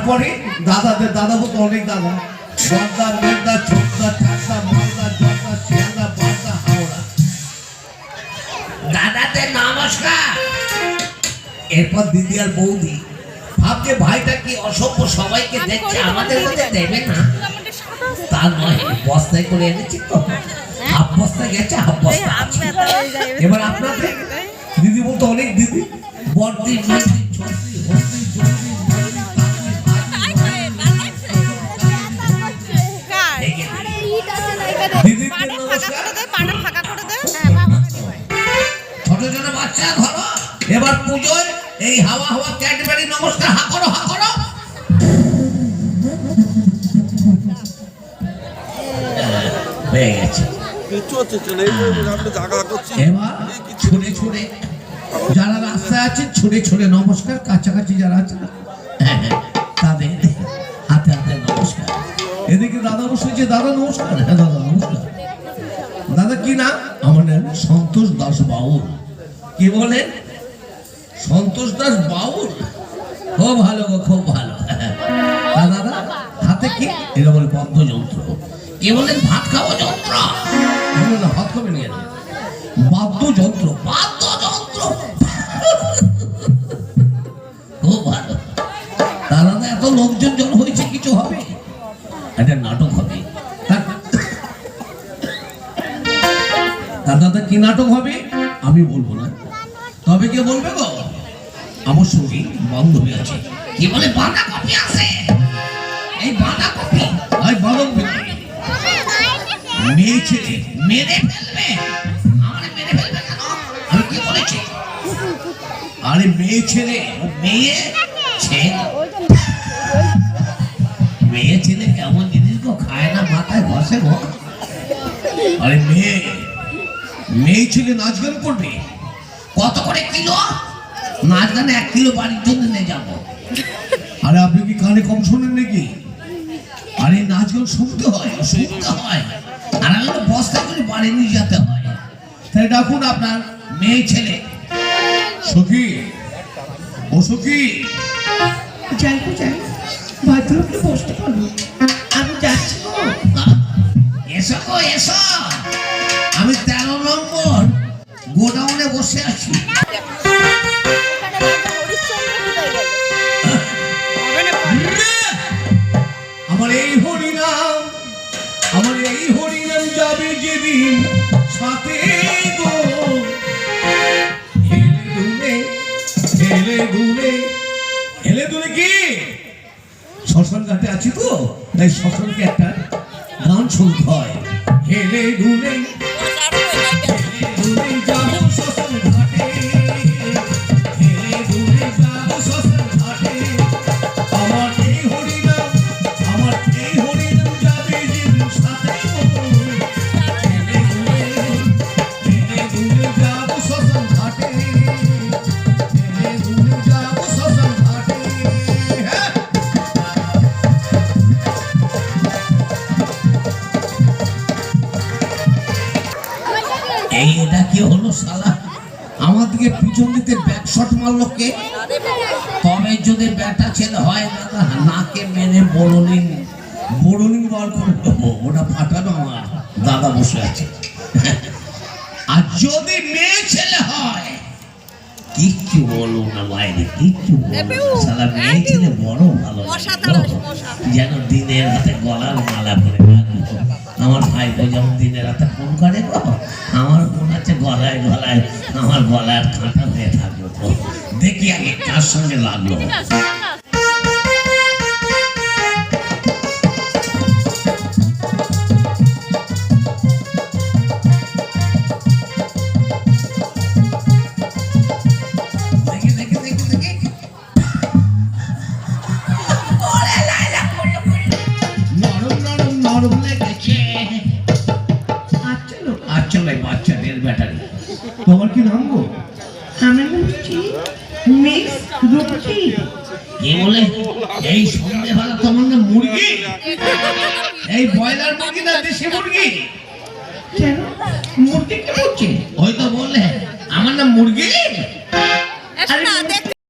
তারপরে দাদাদের দাদা বলতো অনেক দাদা, বর্দা, মেঘদা, ছোটদা, ঠাকদা, মালদা, জর্দা, শিয়ালদা, বারদা, হাওড়া। দাদাদের নমস্কার। এরপর দিদি আর বৌদি ভাবছে ভাইটা কি অসভ্য, সবাইকে দেখছে, আমাদের মধ্যে দেবে না। তা নয়, বস্তায় করে এনেছি তো, হাফ বস্তা গেছে, হাফ বস্তা আছে। এবার আপনাদের দিদি বলতো অনেক দিদি, বর্দি, মেঘদি, ছোটদি, হলদি, জলদি, ছোট ছোট বাচ্চা ধরো। এবার পুজোয় এই হাওয়া হাওয়া ক্যাডবেরি নমস্কার, হা করো, হা করো। হয়ে গেছে। এবার ছুড়ে ছুড়ে যারা রাস্তায় আছে, ছুড়ে ছুড়ে নমস্কার, কাছাকাছি যারা আছে তাদের হাতে হাতে নমস্কার। এদিকে দাদা বসেছে, দাদা নমস্কার। হ্যাঁ দাদা নমস্কার। দাদা কি না? আমার নাম সন্তোষ দাস বাউল। কি বলে? সন্তোষ দাস বাউল। খুব ভালো গো, খুব ভালো। দাদা হাতে কি? এটা বলে বাদ্যযন্ত্র। কি বলেন? ভাত খাওয়া যন্ত্র। না, ভাত খাবে নিয়ে বাদ্যযন্ত্র, বাদ্যযন্ত্র। খুব ভালো। দাদা এত লোকজন জন হয়েছে, কিছু হবে, একটা নাটক হবে। দাদা কি নাটক হবে আমি বলবো না, তবে কে বলবে গো? আমার সঙ্গে বান্ধবী আছে। কি বলে? বাঁধাকপি আছে। এই বাঁধাকপি ভাই বাঁধাকপি মেয়ে ছেলে মেরে ফেলবে। আমার মেরে ফেলবে কেন? আমি কি বলেছি? আরে মেয়ে ছেলে, মেয়ে ছেলে, মেয়ে ছেলে কেমন জিনিস গো, খায় না, মাথায় ঘষে গো। আরে মেয়ে ছেলে নাচ গান করবে। কত করে কিলো? নাচ গানে 1 কিলো বাড়ির জন্য নিয়ে যাবো। আরে আপনি কি কানে কম শোনেন নাকি? আরে নাচ গান শুনতে হয়, শুনতে হয়, আর আমি তো বস্তা করে বাড়ি নিয়ে যেতে হয়। তাই ডাকুন আপনার মেয়ে ছেলে। সখী, ও সখী, যাই যাই, ভদ্রলোকে বসতে পারবো, আমি যাচ্ছি। এসো গো, এসো। আমি 13 নম্বর গোডাউনে বসে আছি। আমার এই হরিনাম, আমার এই হরিনাম যাবে যেদিন সাথে গো, হেলে দুলে, হেলে দুলে কি? শ্মশান ঘাটে আছি তো, তাই শ্মশানকে একটা গান শুনতে হয়। হেলে দুলে যাবো শ্মশান ঘাটে, হেলে দুলে যাবো শ্মশান ঘাটে। আমার এই হরিনাম, আমার এই হরিনাম যাবে যেদিন সাথে গো, হেলে দুলে যাবো শ্মশান ঘাটে, হেলে দুলে যাবো শ্মশান ঘাটে। এটা কি হলো শালা? আমার দিকে পিছন দিতে ব্যাক শট মারলো কে? তবে যদি ব্যাটা ছেলে হয় দাদা, নাকে মেরে বড়নিন বার করে দেবো। ওটা ফাটানো আমার দাদা বসে আছে। আর যদি মেয়ে ছেলে হয়, কিচ্ছু বলো না বাইরে, কিচ্ছু বলো না শালা। মেয়ে ছেলে বড় ভালো, যেন দিনের হাতে গলার মালা করে রাখবো। আমার ভাইপো যেমন দিনের রাতে ফোন করে গো, আমার মনে হচ্ছে গলায় গলায় আমার গলার কাঁটা হয়ে থাকলো। তো দেখি আগে কার সঙ্গে লাগলো। বাচ্চাদের ব্যাটারি। তোমার কি নাম গো? আমার হচ্ছে মিক্স রুটি। কি বলে? এই সন্ধ্যেবেলা তোমার না মুরগি? এই ব্রয়লার মুরগি না দেশি মুরগি? কেন মুরগি কি বলছে? ওই তো বললে আমার নাম মুরগি। আরে